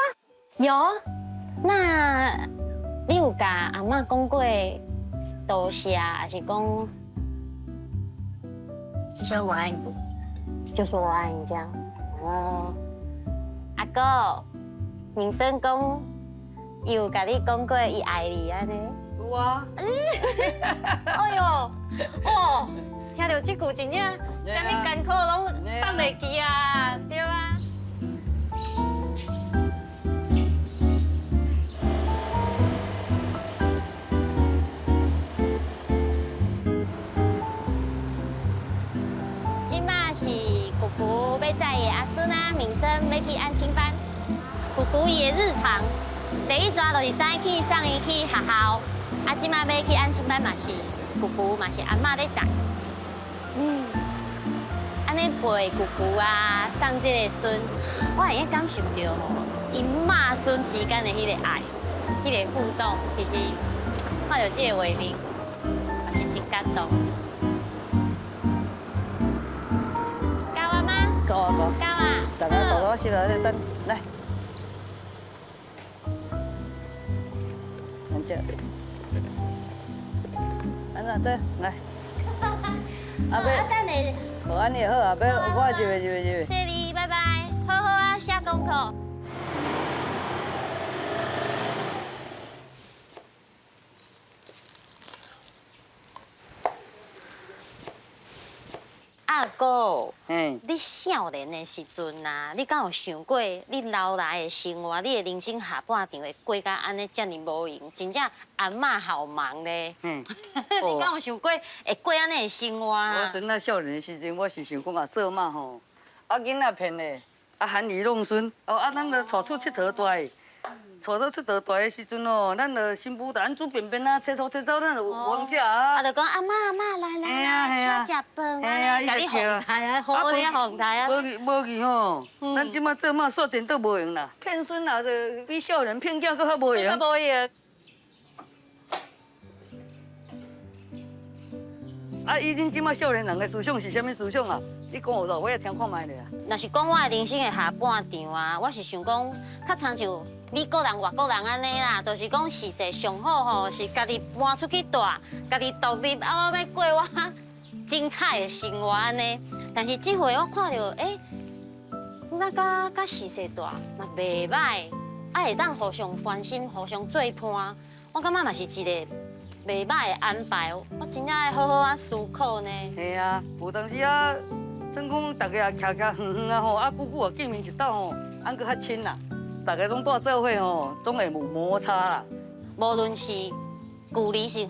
Speaker 1: 有？那你有甲阿嬷讲过多谢，还是讲？
Speaker 3: 说我爱你。
Speaker 1: 就说我爱你这样。哦，阿哥，民生讲，伊有甲你讲过伊爱你安尼？
Speaker 5: 有啊。
Speaker 1: 哎呦，哦，听到这句真正，啥物艰苦拢放袂记啊，对啊。今嘛是姑姑要载伊阿孙啊，民生要去安亲班。姑姑伊的日常，第一抓就是早起送伊去学校，啊，即马要去安亲班嘛是姑姑嘛是阿嬷在载。安尼陪姑姑啊，送这个孙，我会感受到吼，因妈孙之间的迄个爱，迄个互动，其实看到这个画面，也是真感动。教啊妈？
Speaker 5: 搞啊搞。
Speaker 1: 教啊。
Speaker 5: 大家多多谢了，等来。安这。安那这来。
Speaker 1: 啊，等下。
Speaker 5: 好，安尼好啊，要我入去。
Speaker 1: 谢谢你，拜拜。好好啊，写功课。阿哥，你少年的时阵啊，你敢有想过你老来的生活，你的人生下半场会过甲安尼遮尔无闲？真正阿嬷好忙咧。你敢有想过会过安尼的生活？
Speaker 5: 我真啊少年的时阵，我是想讲啊，做嘛吼，啊囡仔骗的，啊含饴弄孙，哦啊咱着带出佚佗大的。带到出道大的时阵哦，咱着新妇着安煮便便啊，切磋，咱就有王者啊。
Speaker 1: 啊，就讲阿嬷来，请食饭啊，甲你哄抬啊，好咧哄抬啊。
Speaker 5: 无去吼，咱即马做嘛煞颠倒无用啦，骗孙啊，着比少年骗囝搁较无用。
Speaker 1: 无用。
Speaker 5: 啊，以恁即马少年人的思想是啥物思想啊？你讲有咯，我也听看卖咧啊。
Speaker 1: 若是讲我的人生会下半场啊，我是想讲，较亲像美国人、外国人安尼啦，就是讲事实上好吼，是家己搬出去住，家己独立，啊，我要过我精彩的生活安尼。但是这回我看到，那甲事实大嘛袂歹，啊会当互相关心、互相做伴，我感觉嘛是一个袂歹的安排。我真正要好好啊思考呢。
Speaker 5: 嘿啊，有当时啊，算讲大家也徛徛远远啊吼，啊久久啊见面一道吼，俺搁较亲啦。大家拢住做伙吼，总会有摩擦啦。
Speaker 1: 无论是距离是远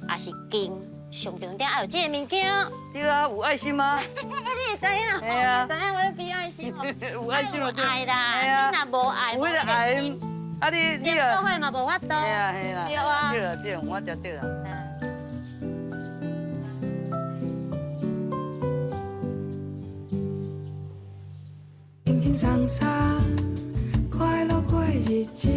Speaker 1: 还是近，上重点要有这个物件。
Speaker 5: 对啊，有爱心吗？
Speaker 1: 你会知影？
Speaker 5: 嘿啊
Speaker 1: 知影我咧比爱心哦。
Speaker 5: 有爱心就对。
Speaker 1: 有爱啦，
Speaker 5: 嘿啊
Speaker 1: 你若无爱，
Speaker 5: 有迄个爱，啊你
Speaker 1: 做
Speaker 5: 啊，
Speaker 1: 伙嘛无法度。
Speaker 5: 嘿啊嘿啦，
Speaker 1: 对啊
Speaker 5: 对啊对啊，我就对啊。
Speaker 2: 轻轻松松，快乐过日子。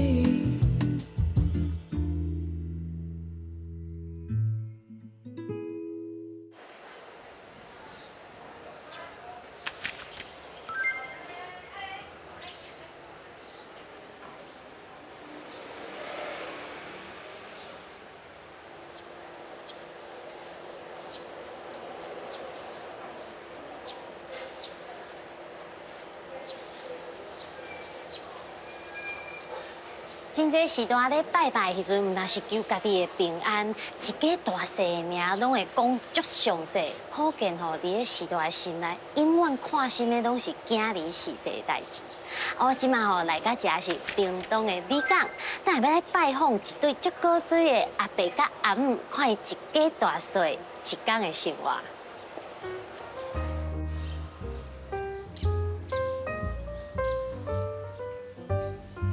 Speaker 1: 真这时段咧拜拜的时阵，若是求家己的平安，一家大细的名拢会讲足详细，可见吼，伫咧时段的心内，永远看心的拢是囝儿逝世的代志。我即马吼来到这是屏东的李港，咱下要来拜访一对足古锥的阿伯甲阿母，看伊一家大细一天的生活。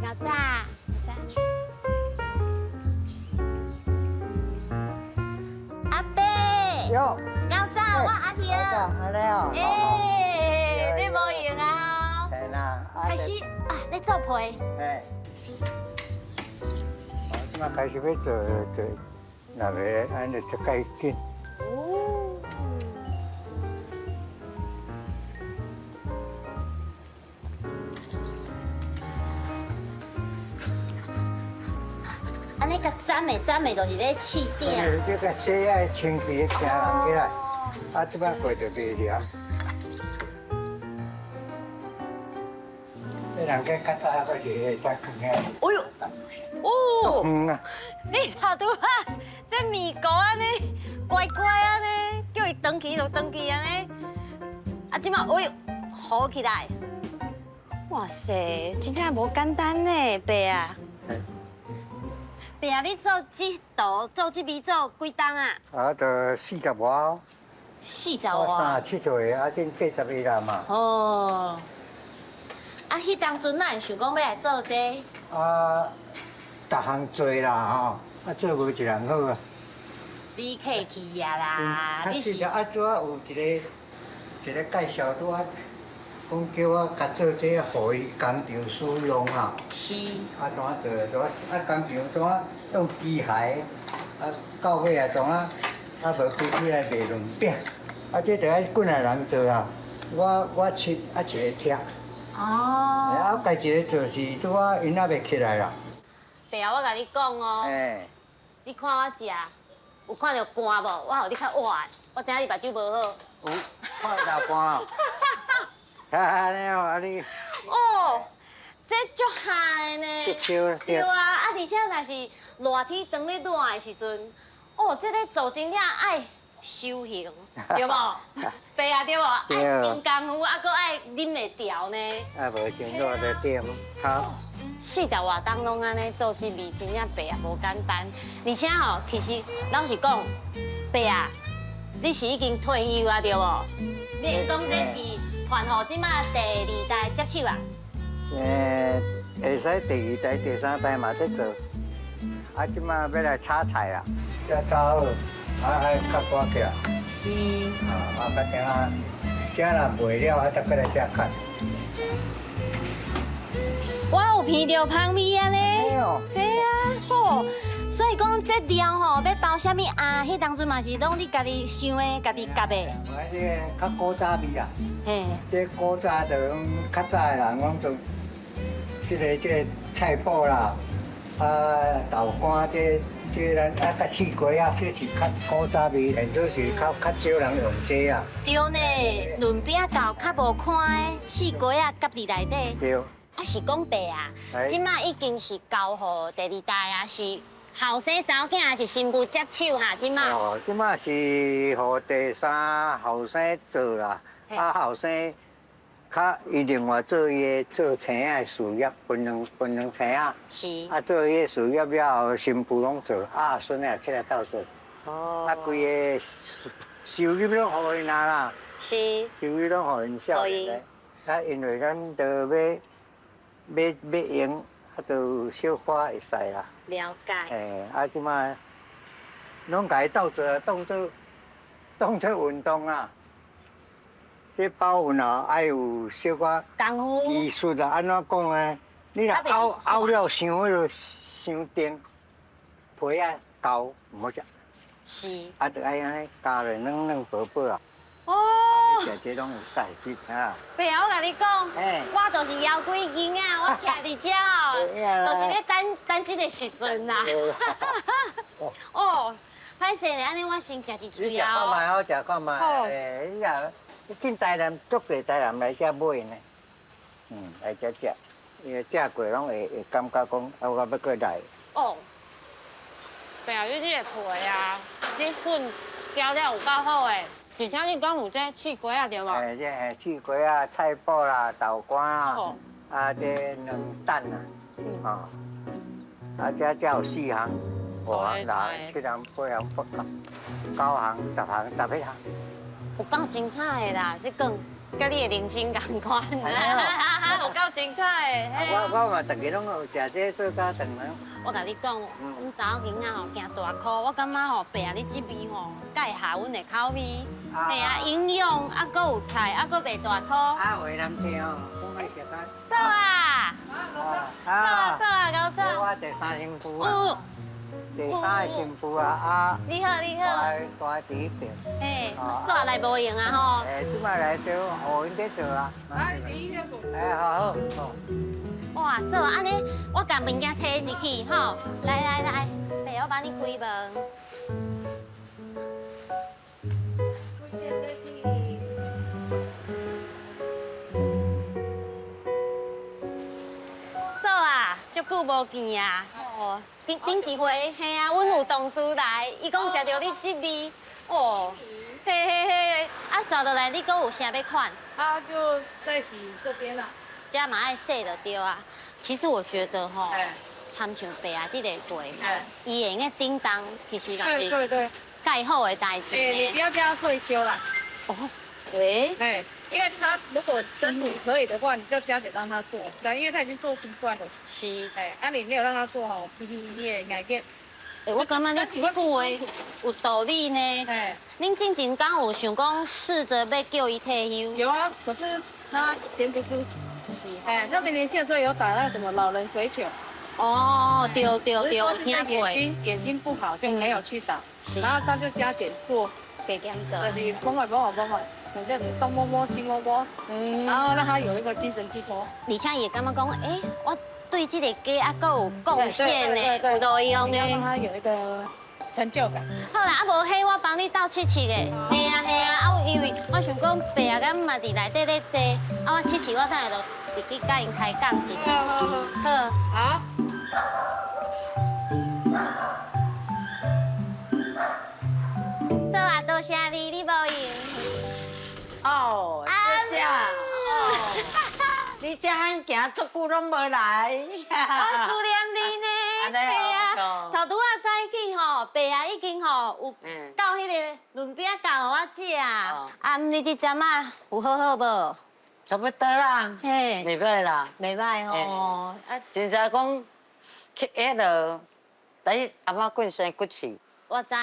Speaker 1: 老早。阿伯，
Speaker 7: 哟，
Speaker 1: 老早我阿婷，
Speaker 7: 安尼哦，
Speaker 1: 你无用啊？
Speaker 7: 系啦，
Speaker 1: 开始啊，你做皮，
Speaker 7: 哎，我即马开始要做那个安尼就介紧。
Speaker 1: 安尼甲斩的，就是咧试点。
Speaker 7: 这个洗爱清皮行人起来，啊，即摆过就袂了。这人家较早个是再坑下。
Speaker 1: 哎呦，哦，
Speaker 7: 啊，
Speaker 1: 你头拄啊，这米糕安尼乖乖安尼，叫伊转去就转去安尼，啊，即马哎呦，好起来。哇塞，真正无简单呢，伯啊！伯啊，你做这道做这味做几冬啊
Speaker 7: 啊，就40外
Speaker 1: ？40
Speaker 7: 我
Speaker 1: 外。
Speaker 7: 37岁，啊，正40个啦嘛。
Speaker 1: 哦。啊，迄当阵哪会想讲要来做这？
Speaker 7: 啊，逐项做啦吼，啊，做无一人好啊。
Speaker 1: 你客气啊啦，
Speaker 7: 较实在啊，拄啊有一个介绍拄啊，讲叫我甲做这互伊工厂使用啊。
Speaker 1: 是。
Speaker 7: 啊，怎啊做？怎啊工厂怎啊用机械？啊，到尾啊怎啊无开起来卖两饼。啊，这着爱几个人做啊？我七啊一个拆。
Speaker 1: 哦。
Speaker 7: 啊，家一个做是拄啊因仔袂起来啦。
Speaker 1: 伯啊，我甲你讲哦，
Speaker 7: 哎，
Speaker 1: 你看我食，有看到汗无？我互你较活的，我知影你目睭无好。
Speaker 7: 有看到汗啊？安尼哦，啊你。
Speaker 1: 哦，这足嗨呢。对啊，啊而且若是热天当咧热的时阵，哦，这个做真正爱修行，对无？伯啊，对无？爱真功夫，啊，搁爱啉会调呢。
Speaker 7: 啊，无真热就点好。
Speaker 1: 40外冬拢安尼做这味，真正伯啊无简单。而且吼，其实老实讲，伯啊，你是已经退休啊，对无？你讲这是传互即马第2代接手啊？
Speaker 7: 会使第2代、第3代嘛在做，啊，即马要来炒菜啦，要炒好，啊，爱较赶起来，
Speaker 1: 是。
Speaker 7: 啊，较正啊，正若卖了，啊，再过来吃较。
Speaker 1: 我有闻到香味啊呢，
Speaker 7: 哦，
Speaker 1: 嘿啊，好，所以讲这料吼要包啥物啊？迄当阵嘛是拢你家己想的，家己夹的。
Speaker 7: 我这个较古早味啊，
Speaker 1: 嘿，
Speaker 7: 这古早就讲较早的人讲就，这个菜脯啦，豆干这咱甲四季啊，这是较古早味，现在是较少人用这啊。
Speaker 1: 对呢，润饼糕较无看的，四果啊夹伫内底。
Speaker 7: 对。
Speaker 1: 啊是讲白啊，即马已经是交互第二代啊，是后生查某囝还是新妇接手哈？即马
Speaker 7: 哦，即马是互第三后生做啦，后生较伊另外做伊做青仔的事业，分两青仔，
Speaker 1: 是
Speaker 7: 做伊事业了后，新妇拢做，孙仔出来斗做，规个收入拢互因啦，
Speaker 1: 是，
Speaker 7: 收入拢互因少年咧，因为咱都要用，就小花会使啦。
Speaker 1: 了解。
Speaker 7: 即摆拢家斗做，当做运动啊。这包运啊，爱有小可
Speaker 1: 功夫
Speaker 7: 艺术啊，安怎讲呢？你若熬了伤迄落伤甜，皮啊厚唔好食，
Speaker 1: 是。
Speaker 7: 就爱安尼加了软薄薄啊。
Speaker 1: 哦。
Speaker 7: 食这拢有使劲啊！
Speaker 1: 爸啊，我甲你讲，我就是枵几斤啊，我徛伫遮哦，就是咧等这个时阵啦。哦，歹势咧，安尼我先食一嘴啊。
Speaker 7: 看卖好食看卖。
Speaker 1: 好。
Speaker 7: 你进台南，足多台南来遮买呢。来遮食，因为食过拢会感觉讲，我要过来。
Speaker 1: 哦。爸啊，你这个皮啊，你粉调了有够好诶。而且你讲有这刺瓜啊，对无？
Speaker 7: 这刺瓜啊、菜脯啦、豆干啊，这两蛋啊，这有4项，5项、6项、7项、8项、9项、10项、11项。
Speaker 1: 有够精彩的啦，这讲甲你的人生同款，有够精彩的。
Speaker 7: 我嘛，大家拢有食这做早顿啊。
Speaker 1: 我甲你讲，阮查某囡仔吼行大箍，我感觉吼，爸啊，你这味吼，介合阮的口味，嘿啊，营养啊，搁有菜，啊，搁袂大箍。
Speaker 7: 话难听哦，讲爱食啊。
Speaker 1: 嫂啊，嫂啊，高嫂。
Speaker 7: 我第3媳妇啊。第3个媳妇啊，
Speaker 1: 你好，你好。
Speaker 7: 大第1边。
Speaker 1: 嘿，嫂来无用啊吼。
Speaker 7: 即摆来就学因在做啊。好。
Speaker 1: 哇，嫂，安尼我甲物件摕入去吼，来，爸，我帮你开门。嫂啊，足久无见啊！哦，顶一回，嘿啊，阮有同事来，伊讲食到你这味，哦，嘿，啊，刷落来你搁有啥要款？
Speaker 6: 就在洗这边啦。
Speaker 1: 这嘛爱洗就对啊。其实我觉得吼，参像爸啊这个会，伊会用个叮当，其实嘛是
Speaker 6: 对，
Speaker 1: 介好的代志
Speaker 6: 你不要叫他退休啦。
Speaker 1: 哦，对。
Speaker 6: 因为他如果身体可以的话，你就交给让他做，对，因为他已经做习惯了。
Speaker 1: 是。
Speaker 6: 你没有让他做好，你也改变。
Speaker 1: 我感觉你这句话有道理呢。恁之前敢有想讲试着要叫伊退休？
Speaker 6: 有啊，可是他闲不住。
Speaker 1: 是。
Speaker 6: 他们年轻的时候有打那什么老人水球。
Speaker 1: 哦，对，听过。
Speaker 6: 眼睛不好就没有去打，然后他就加减做，
Speaker 1: 给减做。
Speaker 6: 你帮我，你这样子东摸摸西摸摸，然后让他有一个精神寄托。
Speaker 1: 而且也感觉讲，我对这个家还够有贡献呢，有路用呢。
Speaker 6: 让他有一个成就感。
Speaker 1: 好啦，啊无迄我帮你斗七七的。嘿啊，因为我想讲爸啊，敢嘛伫内底咧坐，我七七我等下就入去甲因开讲一下。
Speaker 6: 好。
Speaker 1: 嫂啊，多谢你无用。
Speaker 8: 哦，小姐，你这样行足久拢无来，
Speaker 1: 我思念你呢。嘿啊，头拄仔早起吼，爸啊已经吼有到迄个润饼糕互我食。啊，你这阵啊有好好无？
Speaker 8: 差不多啦，
Speaker 1: 嘿，
Speaker 8: 袂歹啦，
Speaker 1: 袂歹吼。
Speaker 8: 真正讲去迄落，第一阿妈滚生骨刺，
Speaker 1: 我知。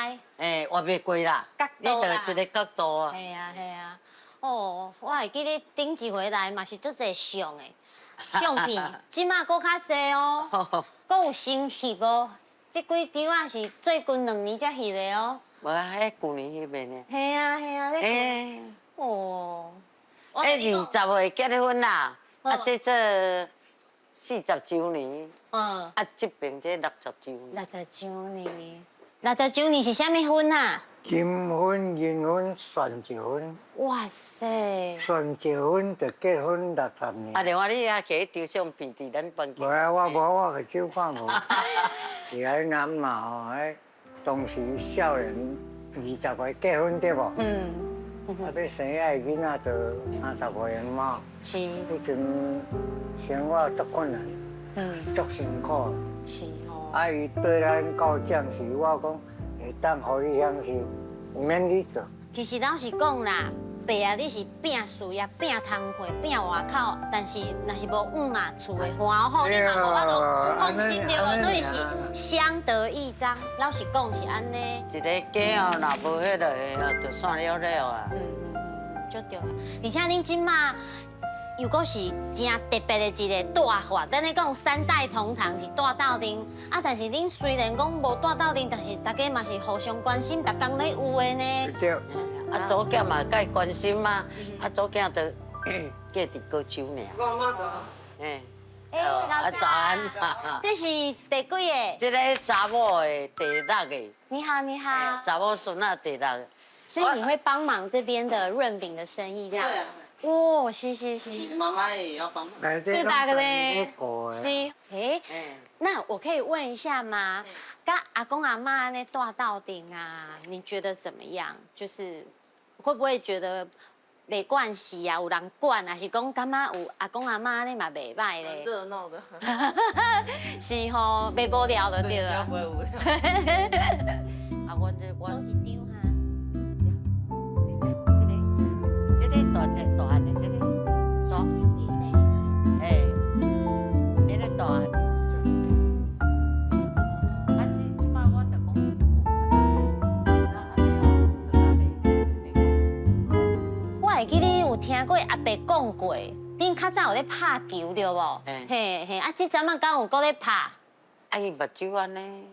Speaker 8: 活袂过啦，
Speaker 1: 角度啦，
Speaker 8: 你就一个角度啊。
Speaker 1: 系啊。哦，我会记你顶一回来嘛是足侪相的相片，即马搁较侪哦，搁有新翕哦，这几场啊是最近2年才翕的哦。
Speaker 8: 无迄旧年迄边的。
Speaker 1: 系啊系啊，你
Speaker 8: 诶，
Speaker 1: 哦，
Speaker 8: 迄20岁结的婚啦，啊，这40周年，
Speaker 1: 嗯，
Speaker 8: 啊，这边这60周年。
Speaker 1: 60周年，60周年是啥物婚啊？
Speaker 7: 金婚、银婚、选结婚，
Speaker 1: 哇塞！
Speaker 7: 选结婚就结婚60年。
Speaker 8: 啊，另外你也摕张相片伫咱房间。
Speaker 7: 无啊，我个手看无。是海南嘛吼，迄当时少年20岁结婚对无？
Speaker 1: 嗯，
Speaker 7: 啊，要生仔囡仔就30岁了嘛。
Speaker 1: 是，
Speaker 7: 迄阵生活足困难，足辛苦。
Speaker 1: 是哦。
Speaker 7: 啊，伊对咱到奖时，我讲会当互你享受，免你做。
Speaker 1: 其实老实讲啦，爸啊，你是拼事业、拼摊会、拼外口，但是若是无稳嘛，厝的花好，你嘛无法度放心对无，所以是相得益彰。老实讲是安尼。
Speaker 8: 一个家哦，若无迄个哦，就算了了啊。
Speaker 1: 足对啊！而且恁即马又阁是真特别的一个大法，咱咧讲3代同堂是大斗阵啊，但是恁虽然讲无大斗阵，但是大家嘛是互相关心，逐工咧有的呢。
Speaker 7: 对。
Speaker 8: 啊，祖囝嘛该关心嘛，啊，祖囝就嫁伫高手尔。
Speaker 6: 我妈走。
Speaker 8: 嘿。
Speaker 1: 老
Speaker 8: 早安。
Speaker 1: 这是第几个？
Speaker 8: 这个查某的第6个。
Speaker 1: 你好，你好。
Speaker 8: 查某孙仔第6个。
Speaker 1: 所以你会帮忙这边的润饼的生意，这样子。哦，是。
Speaker 6: 妈妈也要帮忙。
Speaker 1: 最大个嘞。
Speaker 7: 是。
Speaker 1: 哎，那我可以问一下吗？跟阿公阿妈那大斗阵啊，你觉得怎么样？就是会不会觉得没关系啊？有人管，还是讲感觉有阿公阿妈那嘛袂歹咧？
Speaker 6: 热闹的。
Speaker 1: 是吼，袂无聊的对了。
Speaker 6: 不会无聊。
Speaker 8: 啊，我这
Speaker 1: 都一张哈。
Speaker 8: 这个大只大汉的这个大，哎，这个大汉的。啊，即摆我就讲。
Speaker 1: 我会记你有听过阿伯讲过，恁较早有咧拍球对无？嘿，啊，即阵啊，敢有搁咧拍？
Speaker 7: 啊，
Speaker 8: 伊目睭安尼，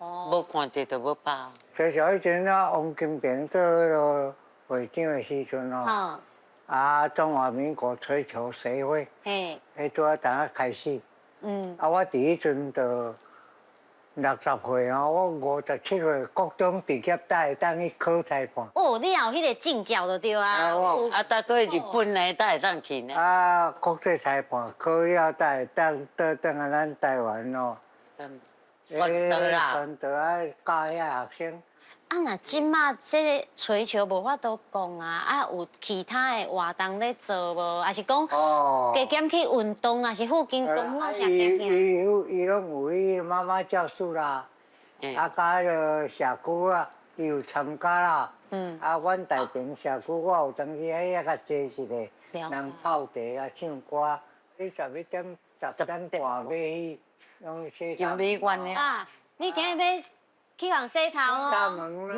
Speaker 8: 无看到就无拍。
Speaker 7: 小小以前啊，王金平做迄个会长的时阵哦，啊，中华民国吹球协会，迄拄啊当啊开始，啊，我第一阵就60岁哦，我57岁高中毕业才会当去考裁判。
Speaker 1: 哦，你也有迄个证照就对啊。
Speaker 8: 啊，大过日本的才会当去呢。
Speaker 7: 啊，国际裁判考了才会当倒转啊，咱台湾哦。
Speaker 8: 选择啦。
Speaker 7: 选择啊，教遐学生。
Speaker 1: 啊，那即马这个吹球无法度讲啊，啊有其他的活动咧做无？还是讲加减去运动，还是附近公园啥行行？
Speaker 7: 伊拢有伊妈妈教书啦，啊，甲迄个社区啊，伊有参加啦。啊，阮大平社区我有当去遐较济一个，人泡茶啊，唱歌。你11点10点半要去，拢洗头。
Speaker 8: 金美馆的。
Speaker 1: 啊，你今日要去互洗头哦？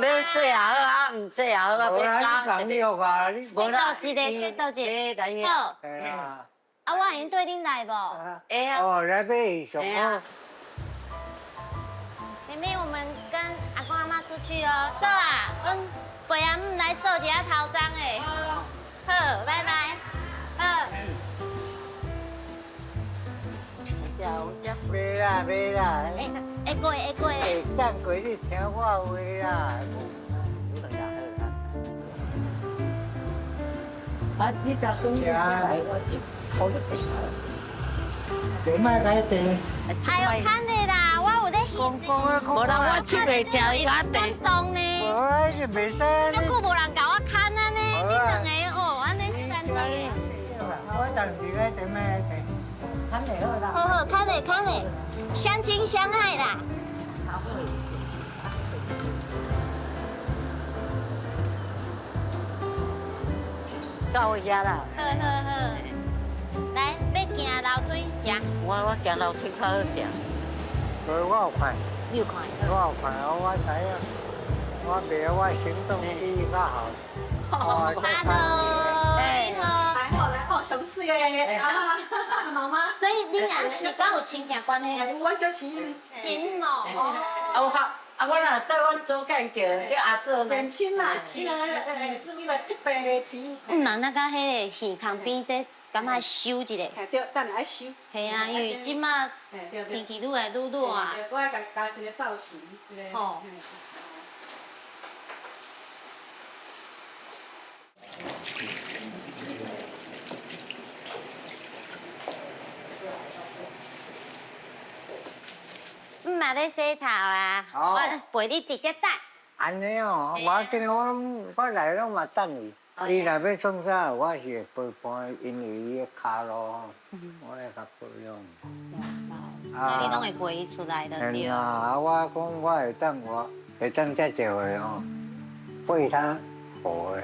Speaker 8: 要洗也好啊，唔洗也好啊，
Speaker 7: 无啦，你讲你哦吧，你
Speaker 1: 洗到一个，洗到一个。好。啊，我会对恁来无？
Speaker 8: 会啊。
Speaker 7: 哦，来买上好。
Speaker 1: 妹妹，我们跟阿公阿妈出去哦。嫂啊，阮陪阿姆来做一下头章诶。好，拜拜。好。
Speaker 7: 袂啦，袂啦。
Speaker 1: 会过，会过。
Speaker 7: 会等过你听我话啦。
Speaker 8: 啊，你甲讲起来，我好一点。
Speaker 7: 你卖来地。
Speaker 1: 哎呦，看的啦，我有咧翕。
Speaker 8: 无啦，我吃袂食伊阿地。
Speaker 1: 动呢？
Speaker 7: 无，是袂使。
Speaker 1: 足久无人甲我看啊呢，你两个哦，安尼单单的。
Speaker 7: 我当时来地卖来地。
Speaker 8: 看袂好啦。
Speaker 1: 好，看嘞，相亲相爱啦。
Speaker 8: 到遐啦。
Speaker 1: 好，来，要行楼梯食。
Speaker 8: 我行楼梯较好行。
Speaker 7: 我有看。
Speaker 1: 你有看？
Speaker 7: 我有看，我知影。我袂，我行动力较好。
Speaker 1: Hello，你好。
Speaker 3: 来好，熊四个妈妈。
Speaker 1: 所以你俩是跟有亲戚关系？
Speaker 3: 我叫秦
Speaker 1: 秦某。
Speaker 8: 我若对阮祖干叫叫阿嫂呢。
Speaker 3: 年轻啦，是啦，你来这边的钱，
Speaker 1: 那甲迄个耳孔边这，敢爱修一下？
Speaker 3: 对，等来收。
Speaker 1: 系啊，因为即马
Speaker 3: 对
Speaker 1: 天气愈来愈热啊。
Speaker 3: 我要加一个造型，一个。
Speaker 1: 吼嘛咧洗头啊，
Speaker 7: 哦
Speaker 1: 我陪你直接带。
Speaker 7: 安尼哦，无要紧，我来拢嘛等伊。伊若要创啥，我是会陪伴，因为伊的骹路，我会甲保养。
Speaker 1: 所以你拢会陪伊出来的对。
Speaker 7: 啊，我讲我会当遮一回哦，喂他好的。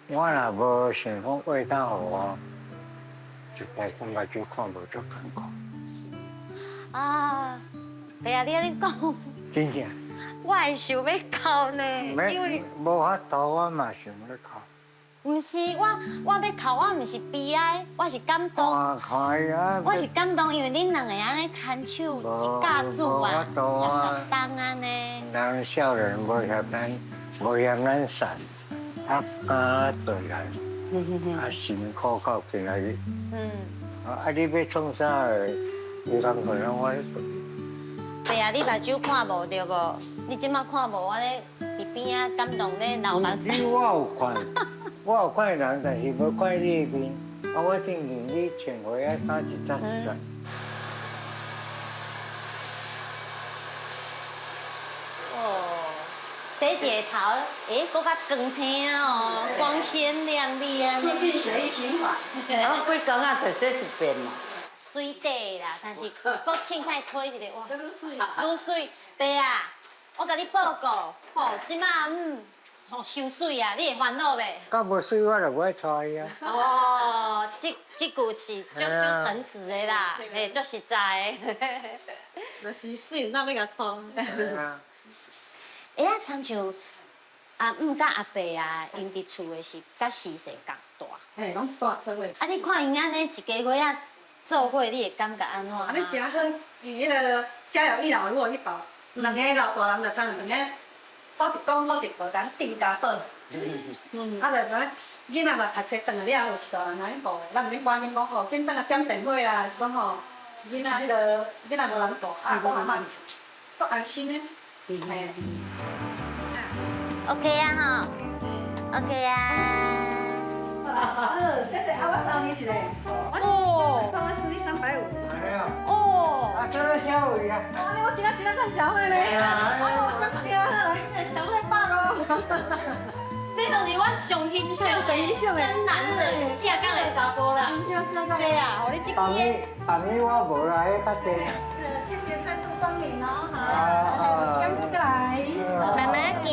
Speaker 7: 我若无想讲喂他好哦，就该讲目睭看无足艰苦。
Speaker 1: 啊，爸啊，你安尼讲，
Speaker 7: 真正。
Speaker 1: 我会想要哭呢，因为
Speaker 7: 无法度，我嘛想要哭。
Speaker 1: 毋是我要哭，我毋是悲哀，我是感动。
Speaker 7: 看伊啊！
Speaker 1: 我是感动，因为恁两个安尼牵手一家子啊，60档安尼。
Speaker 7: 人少年无嫌咱善，啊对人，啊辛苦到今仔日。啊你要创啥个？有工课让我。
Speaker 1: 爸啊，你目睭看无对无？你即马看无我咧伫边啊感动咧流目屎。
Speaker 7: 我有看，我有看人，但是无看你面。啊，我听见你穿花啊衫一张一张。
Speaker 1: 哦，洗一个头，搁较光青啊哦，光鲜亮丽啊。
Speaker 3: 促进血液循环。
Speaker 8: 啊，几工啊就洗一遍嘛。
Speaker 1: 水底啦，但是搁凊彩吹一下，哇，
Speaker 3: 愈水。
Speaker 1: 愈水。爸啊，我甲你报告，吼，即马吼收水啊，你会烦恼袂？
Speaker 7: 到无水我就不爱带伊啊。
Speaker 1: 哦，即句是足诚实的啦，嘿，足实在的。
Speaker 3: 就是水，那要甲创。
Speaker 1: 哎啊，亲像阿姆甲阿伯啊，因伫厝的是甲时势共大。
Speaker 3: 嘿，拢大做的。
Speaker 1: 啊，你看因安尼一家伙仔做伙，你会感觉安怎？
Speaker 3: 啊，你食好，伊迄个家有一老如果一宝，两个老大人就常常个倒一公倒一婆，咱定家宝。啊，就咱囡仔嘛读册转来了，有是大人来顾的，咱毋免关心讲吼，紧等下点电话啦，是讲吼，囡仔迄个囡仔无人顾，啊，我阿妈足安心的。嘿。
Speaker 1: OK 啊哈，OK 啊。
Speaker 3: 谢谢，啊，我找你一个。
Speaker 1: 哦。
Speaker 3: 帮我输你350。
Speaker 7: 哎呀，
Speaker 1: 哦。
Speaker 7: 啊，这个小伟啊。
Speaker 3: 我今仔真仔赚小费呢。哦，感谢啊，小费8哦。
Speaker 1: 这就是我上欣赏的真男人，正港的查甫啦。对啊，互你这支的。
Speaker 7: 后面我无来较济。
Speaker 3: 谢谢再度光临哦，好，有时间再来。
Speaker 1: 慢慢行。